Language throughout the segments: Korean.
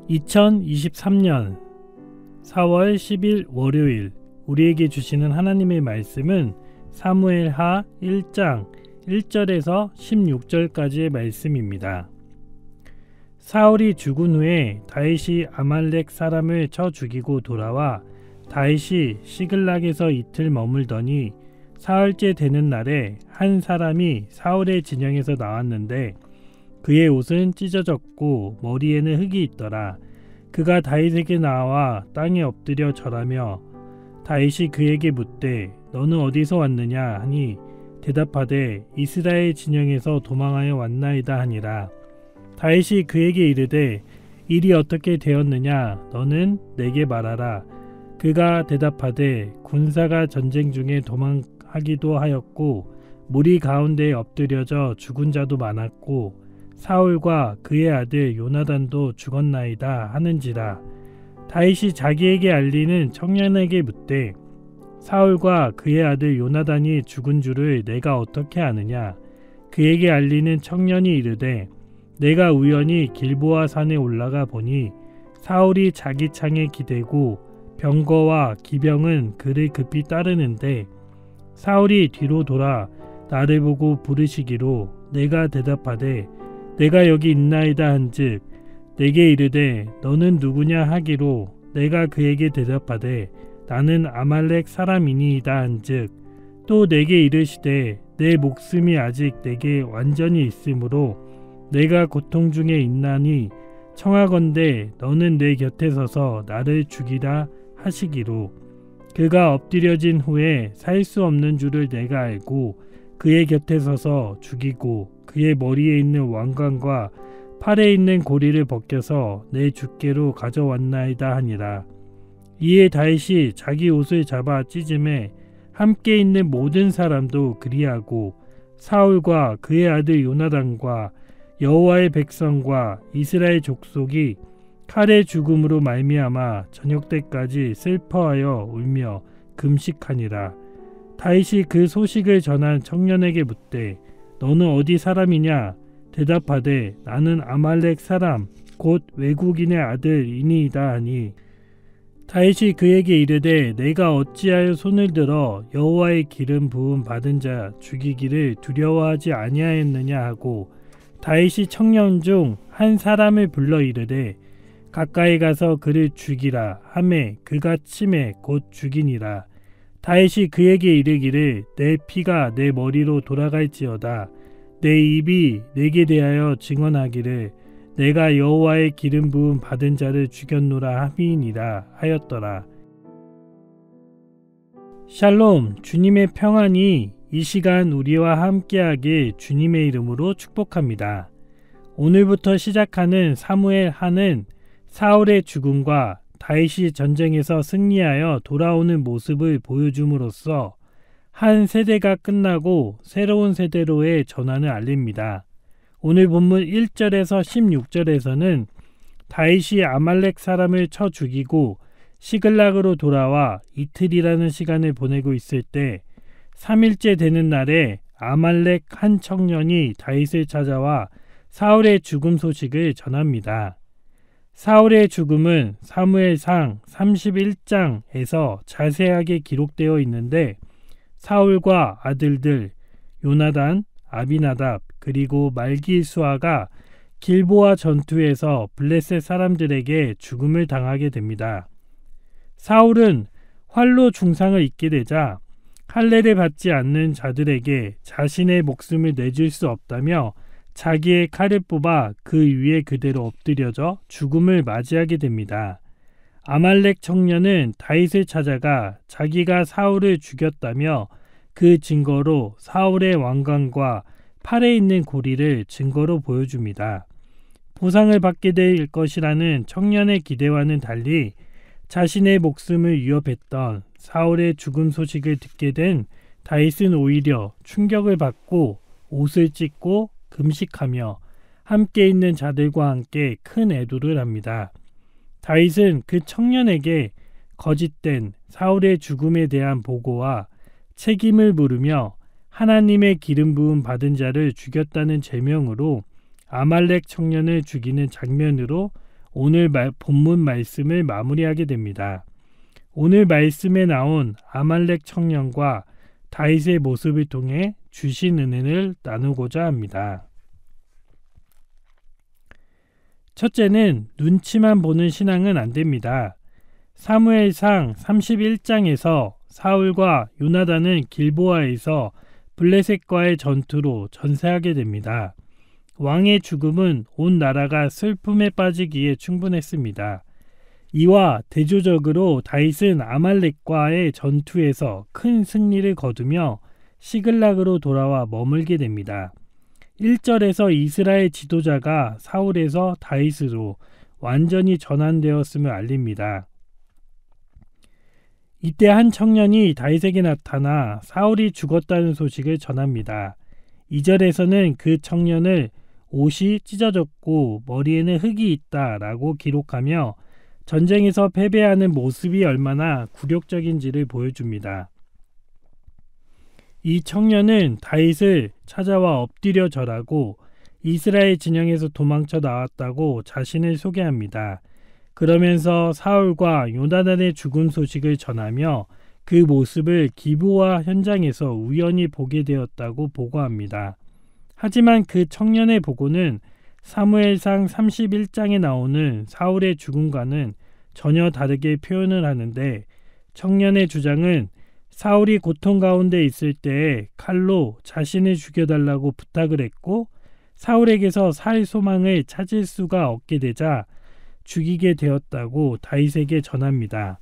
2023년 4월 10일 월요일 우리에게 주시는 하나님의 말씀은 사무엘하 1장 1절에서 16절까지의 말씀입니다. 사울이 죽은 후에 다윗이 아말렉 사람을 쳐 죽이고 돌아와 다윗이 시글락에서 이틀 머물더니 사흘째 되는 날에 한 사람이 사울의 진영에서 나왔는데 그의 옷은 찢어졌고 머리에는 흙이 있더라. 그가 다윗에게 나와 땅에 엎드려 절하며 다윗이 그에게 묻되 너는 어디서 왔느냐 하니 대답하되 이스라엘 진영에서 도망하여 왔나이다 하니라. 다윗이 그에게 이르되 일이 어떻게 되었느냐 너는 내게 말하라. 그가 대답하되 군사가 전쟁 중에 도망하기도 하였고 무리 가운데에 엎드려져 죽은 자도 많았고 사울과 그의 아들 요나단도 죽었나이다 하는지라. 다윗이 자기에게 알리는 청년에게 묻되 사울과 그의 아들 요나단이 죽은 줄을 내가 어떻게 아느냐. 그에게 알리는 청년이 이르되 내가 우연히 길보아 산에 올라가 보니 사울이 자기 창에 기대고 병거와 기병은 그를 급히 따르는데 사울이 뒤로 돌아 나를 보고 부르시기로 내가 대답하되 내가 여기 있나이다 한즉 내게 이르되 너는 누구냐 하기로 내가 그에게 대답하되 나는 아말렉 사람이니이다 한즉 또 내게 이르시되 내 목숨이 아직 내게 완전히 있으므로 내가 고통 중에 있나니 청하건대 너는 내 곁에 서서 나를 죽이라 하시기로 그가 엎드려진 후에 살 수 없는 줄을 내가 알고 그의 곁에 서서 죽이고 그의 머리에 있는 왕관과 팔에 있는 고리를 벗겨서 내 주께로 가져왔나이다 하니라. 이에 다윗이 자기 옷을 잡아 찢음에 함께 있는 모든 사람도 그리하고 사울과 그의 아들 요나단과 여호와의 백성과 이스라엘 족속이 칼의 죽음으로 말미암아 저녁 때까지 슬퍼하여 울며 금식하니라. 다윗이 그 소식을 전한 청년에게 묻되 너는 어디 사람이냐. 대답하되 나는 아말렉 사람 곧 외국인의 아들이니이다 하니 다윗이 그에게 이르되 내가 어찌하여 손을 들어 여호와의 기름 부음 받은 자 죽이기를 두려워하지 아니하였느냐 하고 다윗이 청년 중 한 사람을 불러 이르되 가까이 가서 그를 죽이라 하매 그가 치매 곧 죽이니라. 다윗이 그에게 이르기를 내 피가 내 머리로 돌아갈지어다. 내 입이 내게 대하여 증언하기를 내가 여호와의 기름 부음 받은 자를 죽였노라 함이니라 하였더라. 샬롬, 주님의 평안이 이 시간 우리와 함께하길 주님의 이름으로 축복합니다. 오늘부터 시작하는 사무엘하는 사울의 죽음과 다윗이 전쟁에서 승리하여 돌아오는 모습을 보여줌으로써 한 세대가 끝나고 새로운 세대로의 전환을 알립니다. 오늘 본문 1절에서 16절에서는 다윗이 아말렉 사람을 쳐 죽이고 시글락으로 돌아와 이틀이라는 시간을 보내고 있을 때 3일째 되는 날에 아말렉 한 청년이 다윗을 찾아와 사울의 죽음 소식을 전합니다. 사울의 죽음은 사무엘상 31장에서 자세하게 기록되어 있는데 사울과 아들들 요나단, 아비나답 그리고 말기수아가 길보아 전투에서 블레셋 사람들에게 죽음을 당하게 됩니다. 사울은 활로 중상을 입게 되자 할례를 받지 않는 자들에게 자신의 목숨을 내줄 수 없다며 자기의 칼을 뽑아 그 위에 그대로 엎드려져 죽음을 맞이하게 됩니다. 아말렉 청년은 다윗을 찾아가 자기가 사울을 죽였다며 그 증거로 사울의 왕관과 팔에 있는 고리를 증거로 보여줍니다. 보상을 받게 될 것이라는 청년의 기대와는 달리 자신의 목숨을 위협했던 사울의 죽음 소식을 듣게 된 다윗은 오히려 충격을 받고 옷을 찢고 금식하며 함께 있는 자들과 함께 큰 애도를 합니다. 다윗은 그 청년에게 거짓된 사울의 죽음에 대한 보고와 책임을 물으며 하나님의 기름 부음 받은 자를 죽였다는 제명으로 아말렉 청년을 죽이는 장면으로 오늘 본문 말씀을 마무리하게 됩니다. 오늘 말씀에 나온 아말렉 청년과 다윗의 모습을 통해 주신 은혜를 나누고자 합니다. 첫째는 눈치만 보는 신앙은 안 됩니다. 사무엘상 31장에서 사울과 요나단은 길보아에서 블레셋과의 전투로 전사하게 됩니다. 왕의 죽음은 온 나라가 슬픔에 빠지기에 충분했습니다. 이와 대조적으로 다윗은 아말렉과의 전투에서 큰 승리를 거두며 시글락으로 돌아와 머물게 됩니다. 1절에서 이스라엘 지도자가 사울에서 다윗으로 완전히 전환되었음을 알립니다. 이때 한 청년이 다윗에게 나타나 사울이 죽었다는 소식을 전합니다. 2절에서는 그 청년을 옷이 찢어졌고 머리에는 흙이 있다라고 기록하며 전쟁에서 패배하는 모습이 얼마나 굴욕적인지를 보여줍니다. 이 청년은 다윗을 찾아와 엎드려 절하고 이스라엘 진영에서 도망쳐 나왔다고 자신을 소개합니다. 그러면서 사울과 요나단의 죽음 소식을 전하며 그 모습을 기브아 현장에서 우연히 보게 되었다고 보고합니다. 하지만 그 청년의 보고는 사무엘상 31장에 나오는 사울의 죽음과는 전혀 다르게 표현을 하는데, 청년의 주장은 사울이 고통 가운데 있을 때에 칼로 자신을 죽여달라고 부탁을 했고 사울에게서 살 소망을 찾을 수가 없게 되자 죽이게 되었다고 다윗에게 전합니다.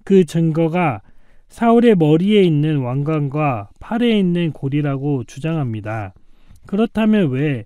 그 증거가 사울의 머리에 있는 왕관과 팔에 있는 골이라고 주장합니다. 그렇다면 왜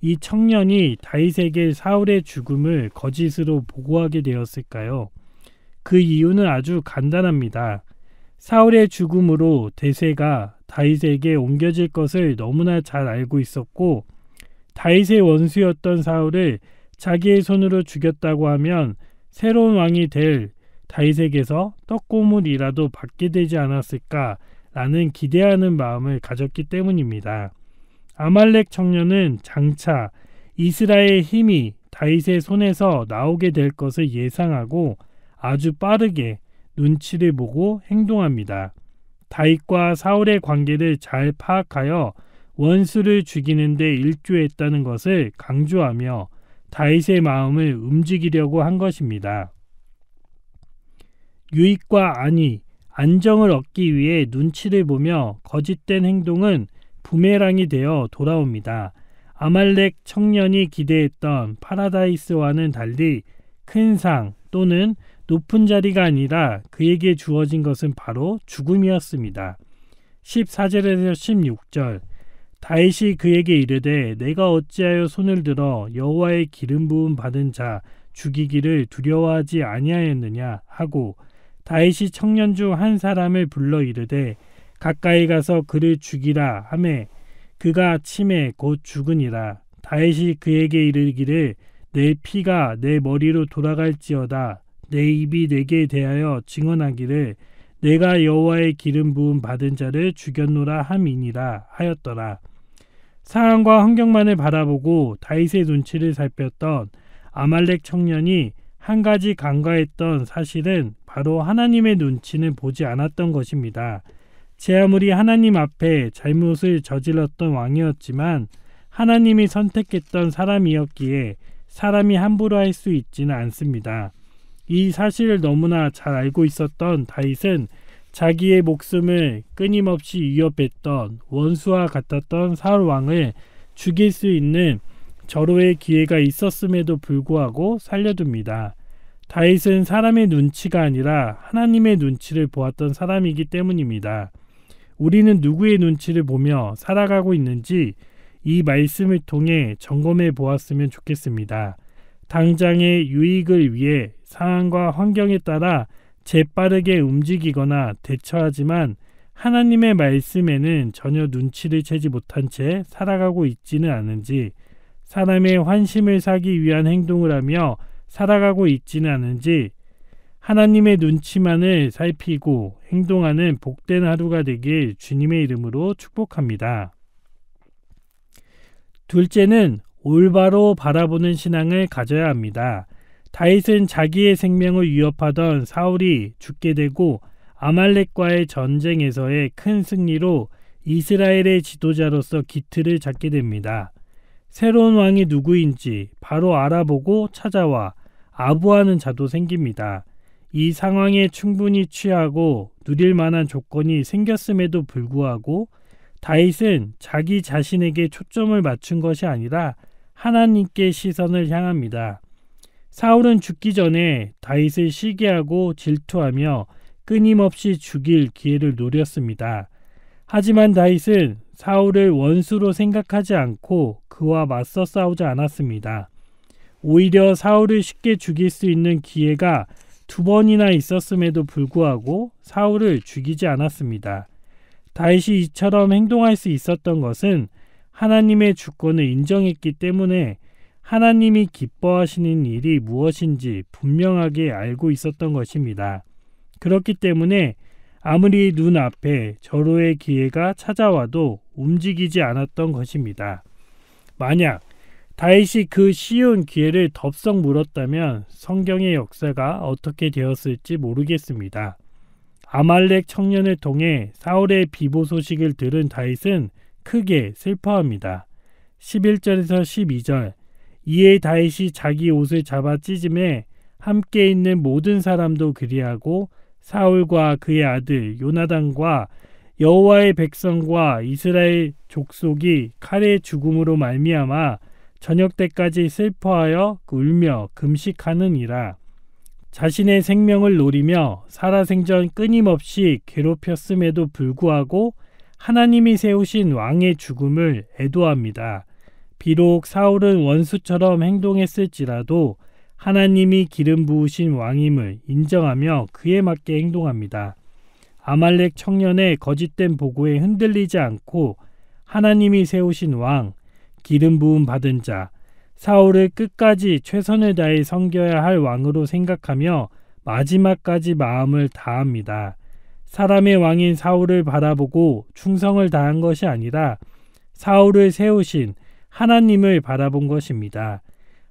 이 청년이 다윗에게 사울의 죽음을 거짓으로 보고하게 되었을까요? 그 이유는 아주 간단합니다. 사울의 죽음으로 대세가 다윗에게 옮겨질 것을 너무나 잘 알고 있었고, 다윗의 원수였던 사울을 자기의 손으로 죽였다고 하면 새로운 왕이 될 다윗에게서 떡고물이라도 받게 되지 않았을까라는 기대하는 마음을 가졌기 때문입니다. 아말렉 청년은 장차 이스라엘의 힘이 다윗의 손에서 나오게 될 것을 예상하고 아주 빠르게 눈치를 보고 행동합니다. 다윗과 사울의 관계를 잘 파악하여 원수를 죽이는 데 일조했다는 것을 강조하며 다윗의 마음을 움직이려고 한 것입니다. 유익과 안위, 안정을 얻기 위해 눈치를 보며 거짓된 행동은 부메랑이 되어 돌아옵니다. 아말렉 청년이 기대했던 파라다이스와는 달리 큰 상 또는 높은 자리가 아니라 그에게 주어진 것은 바로 죽음이었습니다. 14절에서 16절, 다윗이 그에게 이르되 내가 어찌하여 손을 들어 여호와의 기름 부음 받은 자 죽이기를 두려워하지 아니하였느냐 하고, 다윗이 청년 중 한 사람을 불러 이르되 가까이 가서 그를 죽이라 하매 그가 침에 곧 죽으니라. 다윗이 그에게 이르기를 내 피가 내 머리로 돌아갈지어다. 내 입이 내게 대하여 증언하기를 내가 여호와의 기름 부음 받은 자를 죽였노라 함이니라 하였더라. 상황과 환경만을 바라보고 다윗의 눈치를 살폈던 아말렉 청년이 한 가지 간과했던 사실은 바로 하나님의 눈치는 보지 않았던 것입니다. 제 아무리 하나님 앞에 잘못을 저질렀던 왕이었지만 하나님이 선택했던 사람이었기에 사람이 함부로 할 수 있지는 않습니다. 이 사실을 너무나 잘 알고 있었던 다윗은 자기의 목숨을 끊임없이 위협했던 원수와 같았던 사울 왕을 죽일 수 있는 절호의 기회가 있었음에도 불구하고 살려둡니다. 다윗은 사람의 눈치가 아니라 하나님의 눈치를 보았던 사람이기 때문입니다. 우리는 누구의 눈치를 보며 살아가고 있는지 이 말씀을 통해 점검해 보았으면 좋겠습니다. 당장의 유익을 위해 상황과 환경에 따라 재빠르게 움직이거나 대처하지만 하나님의 말씀에는 전혀 눈치를 채지 못한 채 살아가고 있지는 않은지, 사람의 환심을 사기 위한 행동을 하며 살아가고 있지는 않은지, 하나님의 눈치만을 살피고 행동하는 복된 하루가 되길 주님의 이름으로 축복합니다. 둘째는 올바로 바라보는 신앙을 가져야 합니다. 다윗은 자기의 생명을 위협하던 사울이 죽게 되고 아말렉과의 전쟁에서의 큰 승리로 이스라엘의 지도자로서 기틀을 잡게 됩니다. 새로운 왕이 누구인지 바로 알아보고 찾아와 아부하는 자도 생깁니다. 이 상황에 충분히 취하고 누릴 만한 조건이 생겼음에도 불구하고 다윗은 자기 자신에게 초점을 맞춘 것이 아니라 하나님께 시선을 향합니다. 사울은 죽기 전에 다윗을 시기하고 질투하며 끊임없이 죽일 기회를 노렸습니다. 하지만 다윗은 사울을 원수로 생각하지 않고 그와 맞서 싸우지 않았습니다. 오히려 사울을 쉽게 죽일 수 있는 기회가 2번이나 있었음에도 불구하고 사울을 죽이지 않았습니다. 다윗이 이처럼 행동할 수 있었던 것은 하나님의 주권을 인정했기 때문에 하나님이 기뻐하시는 일이 무엇인지 분명하게 알고 있었던 것입니다. 그렇기 때문에 아무리 눈앞에 절호의 기회가 찾아와도 움직이지 않았던 것입니다. 만약 다윗이 그 쉬운 기회를 덥석 물었다면 성경의 역사가 어떻게 되었을지 모르겠습니다. 아말렉 청년을 통해 사울의 비보 소식을 들은 다윗은 크게 슬퍼합니다. 11절에서 12절 이에 다윗이 자기 옷을 잡아 찢음에 함께 있는 모든 사람도 그리하고 사울과 그의 아들 요나단과 여호와의 백성과 이스라엘 족속이 칼의 죽음으로 말미암아 저녁 때까지 슬퍼하여 울며 금식하느니라. 자신의 생명을 노리며 살아생전 끊임없이 괴롭혔음에도 불구하고 하나님이 세우신 왕의 죽음을 애도합니다. 비록 사울은 원수처럼 행동했을지라도 하나님이 기름 부으신 왕임을 인정하며 그에 맞게 행동합니다. 아말렉 청년의 거짓된 보고에 흔들리지 않고 하나님이 세우신 왕, 기름 부음 받은 자, 사울을 끝까지 최선을 다해 섬겨야 할 왕으로 생각하며 마지막까지 마음을 다합니다. 사람의 왕인 사울을 바라보고 충성을 다한 것이 아니라 사울을 세우신 하나님을 바라본 것입니다.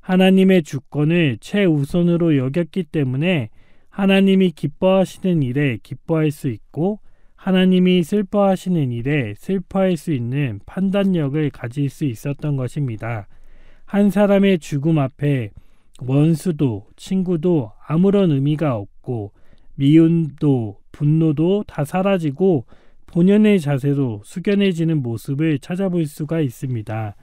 하나님의 주권을 최우선으로 여겼기 때문에 하나님이 기뻐하시는 일에 기뻐할 수 있고 하나님이 슬퍼하시는 일에 슬퍼할 수 있는 판단력을 가질 수 있었던 것입니다. 한 사람의 죽음 앞에 원수도 친구도 아무런 의미가 없고 미움도 분노도 다 사라지고 본연의 자세로 숙연해지는 모습을 찾아볼 수가 있습니다.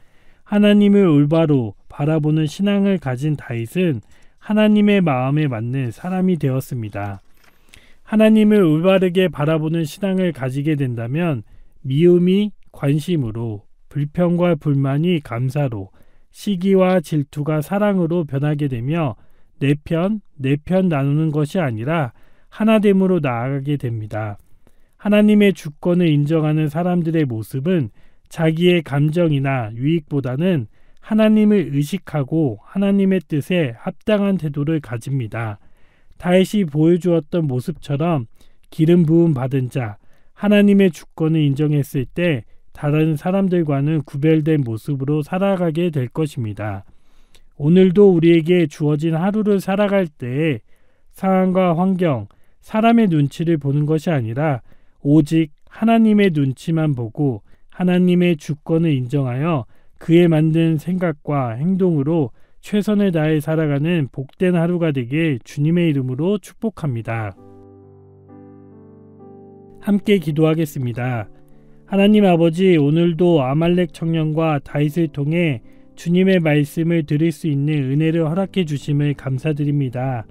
하나님을 올바로 바라보는 신앙을 가진 다윗은 하나님의 마음에 맞는 사람이 되었습니다. 하나님을 올바르게 바라보는 신앙을 가지게 된다면 미움이 관심으로, 불평과 불만이 감사로, 시기와 질투가 사랑으로 변하게 되며 내 편 나누는 것이 아니라 하나됨으로 나아가게 됩니다. 하나님의 주권을 인정하는 사람들의 모습은 자기의 감정이나 유익보다는 하나님을 의식하고 하나님의 뜻에 합당한 태도를 가집니다. 다윗이 보여주었던 모습처럼 기름 부음 받은 자, 하나님의 주권을 인정했을 때 다른 사람들과는 구별된 모습으로 살아가게 될 것입니다. 오늘도 우리에게 주어진 하루를 살아갈 때에 상황과 환경, 사람의 눈치를 보는 것이 아니라 오직 하나님의 눈치만 보고 하나님의 주권을 인정하여 그에 만든 생각과 행동으로 최선을 다해 살아가는 복된 하루가 되길 주님의 이름으로 축복합니다. 함께 기도하겠습니다. 하나님 아버지, 오늘도 아말렉 청년과 다윗을 통해 주님의 말씀을 들을 수 있는 은혜를 허락해 주심을 감사드립니다.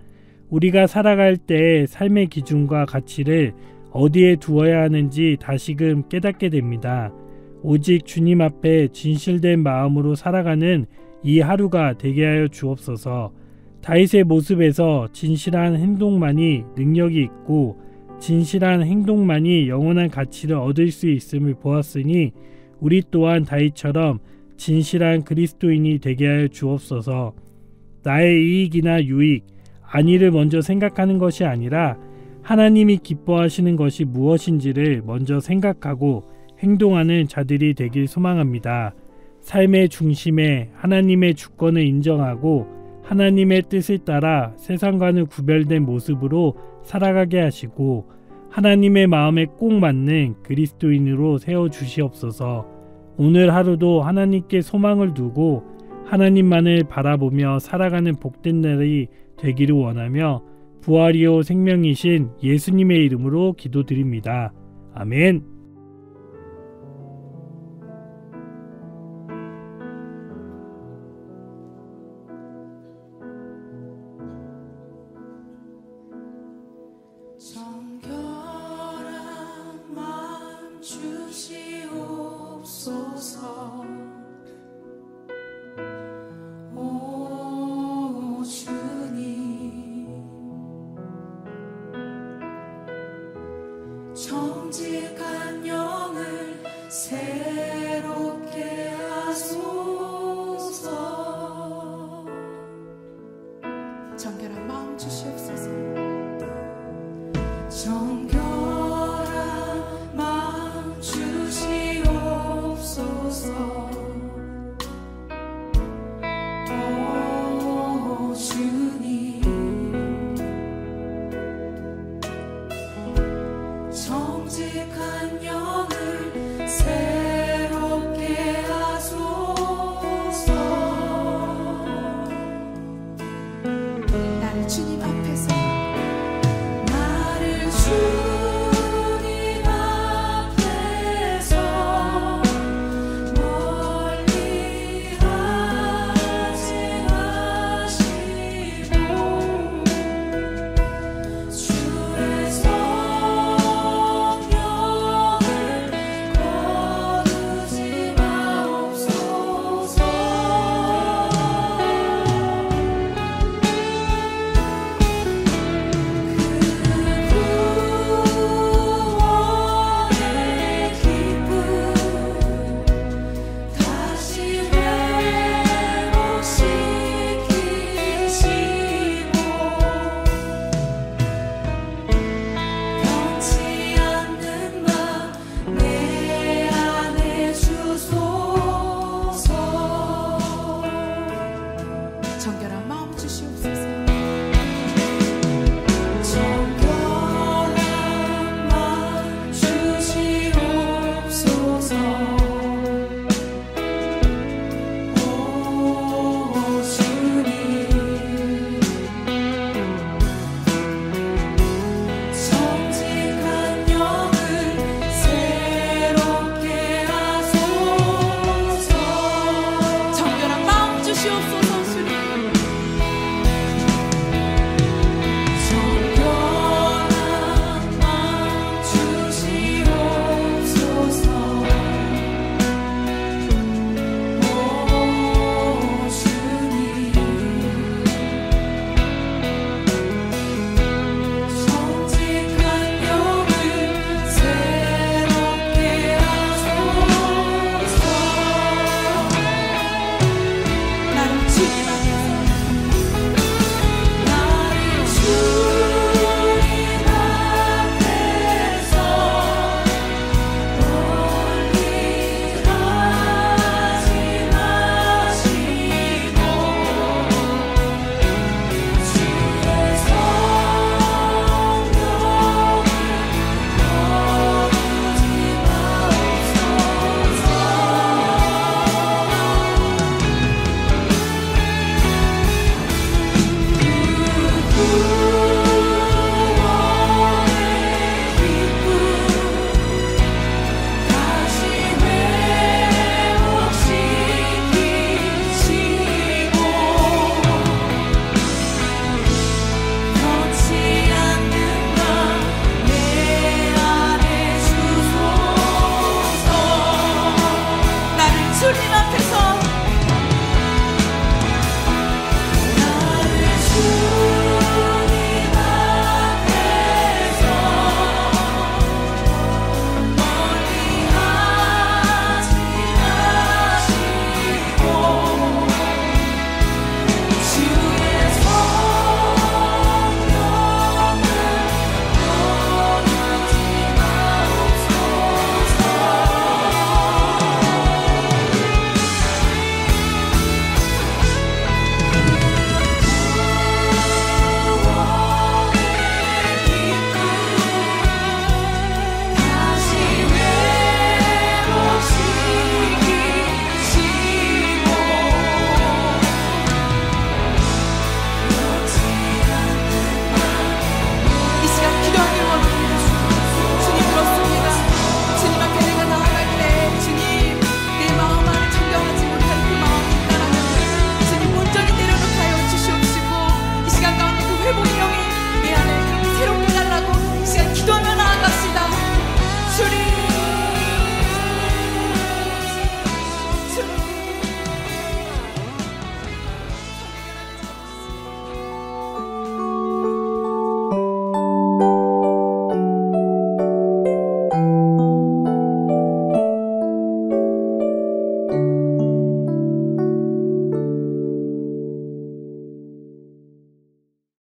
우리가 살아갈 때 삶의 기준과 가치를 어디에 두어야 하는지 다시금 깨닫게 됩니다. 오직 주님 앞에 진실된 마음으로 살아가는 이 하루가 되게 하여 주옵소서. 다윗의 모습에서 진실한 행동만이 능력이 있고 진실한 행동만이 영원한 가치를 얻을 수 있음을 보았으니 우리 또한 다윗처럼 진실한 그리스도인이 되게 하여 주옵소서. 나의 이익이나 유익, 안위를 먼저 생각하는 것이 아니라 하나님이 기뻐하시는 것이 무엇인지를 먼저 생각하고 행동하는 자들이 되길 소망합니다. 삶의 중심에 하나님의 주권을 인정하고 하나님의 뜻을 따라 세상과는 구별된 모습으로 살아가게 하시고 하나님의 마음에 꼭 맞는 그리스도인으로 세워주시옵소서. 오늘 하루도 하나님께 소망을 두고 하나님만을 바라보며 살아가는 복된 날이 되기를 원하며 부활이요 생명이신 예수님의 이름으로 기도드립니다. 아멘. 정결한 마음 주시옵소서. 오 주님, 정직한 영을 새롭게 하소서. 정결한 마음 주시옵소서.